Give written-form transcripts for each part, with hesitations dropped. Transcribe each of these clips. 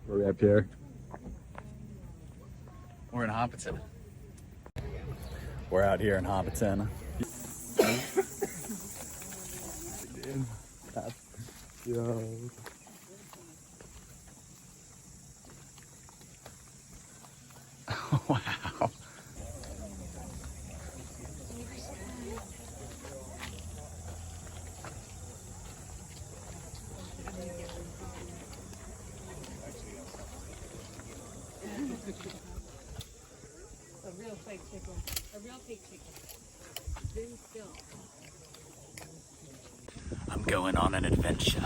Where are we up here? We're in Hobbiton. We're out here in Hobbiton. Yo. Wow. A real fake chicken. A real fake chicken. Very still. I'm going on an adventure.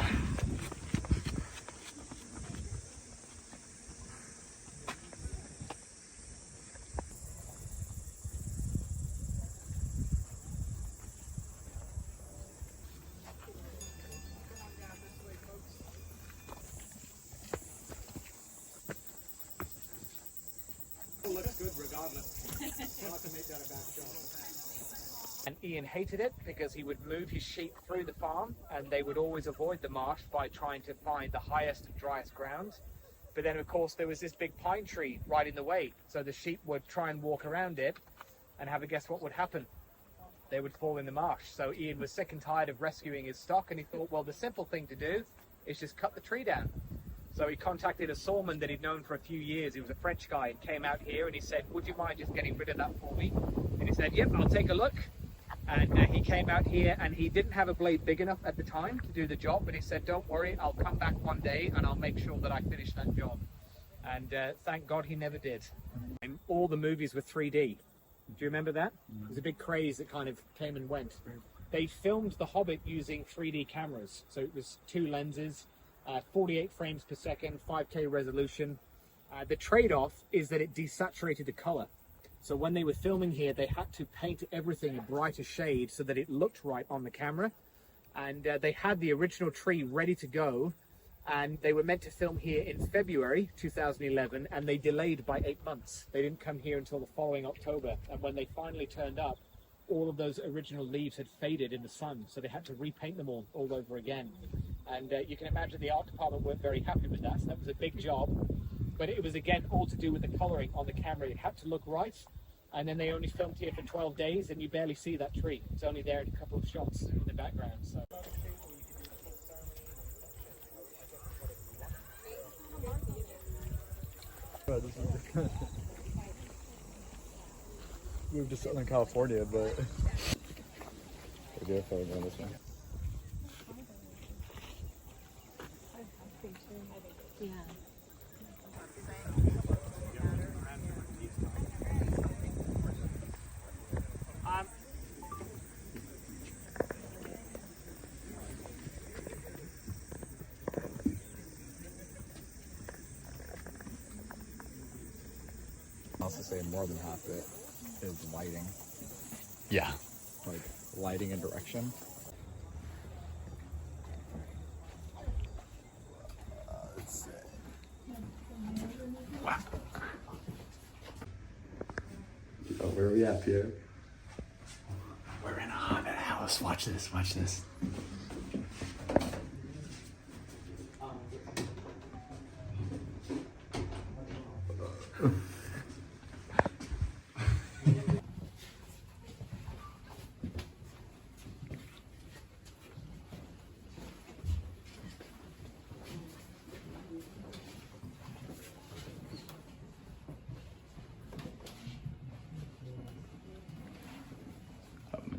It looks good regardless. I'll have to make that a bad shot. And Ian hated it because he would move his sheep through the farm and they would always avoid the marsh by trying to find the highest and driest ground. But then of course there was this big pine tree right in the way, so the sheep would try and walk around it and have a guess what would happen. They would fall in the marsh. So Ian was sick and tired of rescuing his stock and he thought, well, the simple thing to do is just cut the tree down. So he contacted a sawman that he'd known for a few years. He was a French guy and came out here and he said, would you mind just getting rid of that for me? And he said, yep, I'll take a look. And he came out here and he didn't have a blade big enough at the time to do the job, but he said, don't worry, I'll come back one day and I'll make sure that I finish that job. And thank God he never did. And all the movies were 3D. Do you remember that? It was a big craze that kind of came and went. They filmed The Hobbit using 3D cameras. So it was 2 lenses, 48 frames per second, 5K resolution. The trade-off is that it desaturated the color. So when they were filming here, they had to paint everything a brighter shade so that it looked right on the camera. And they had the original tree ready to go. And they were meant to film here in February 2011, and they delayed by 8 months. They didn't come here until the following October. And when they finally turned up, all of those original leaves had faded in the sun. So they had to repaint them all over again. And you can imagine the art department weren't very happy with that. So that was a big job. But it was, again, all to do with the coloring on the camera. It had to look right. And then they only filmed here for 12 days, and you barely see that tree. It's only there in a couple of shots in the background. So. Moved to Southern California, but we're going this one. Yeah. I'll also say more than half of it is lighting, Yeah. like lighting and direction. Let's see. Wow. Oh, where are we at, Pierre? We're in a haunted house. Watch this. Watch this.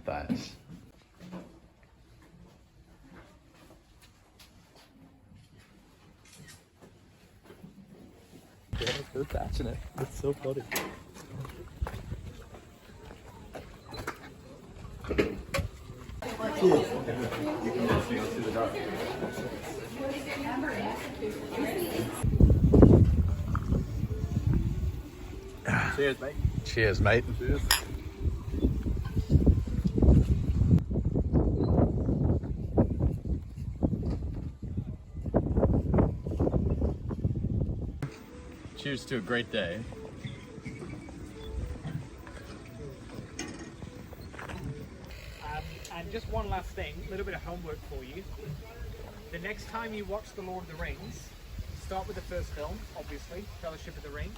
Matthias. Yeah, they're thatching it. It's so funny. Cheers, mate. Cheers, mate. Cheers. Cheers to a great day. And just one last thing, a little bit of homework for you. The next time you watch The Lord of the Rings, start with the first film, obviously, Fellowship of the Ring.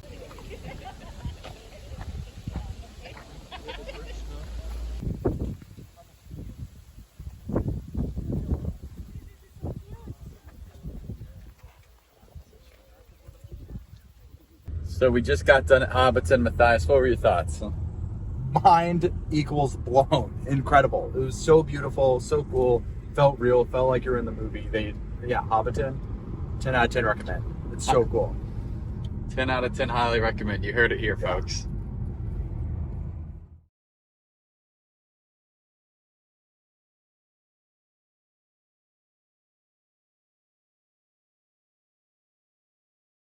So we just got done at Hobbiton. Matthias, what were your thoughts? Mind equals blown. Incredible. It was so beautiful, so cool. Felt real. Felt like you're in the movie. Hobbiton, 10 out of 10 recommend. It's so cool. 10 out of 10 highly recommend. You heard it here, folks.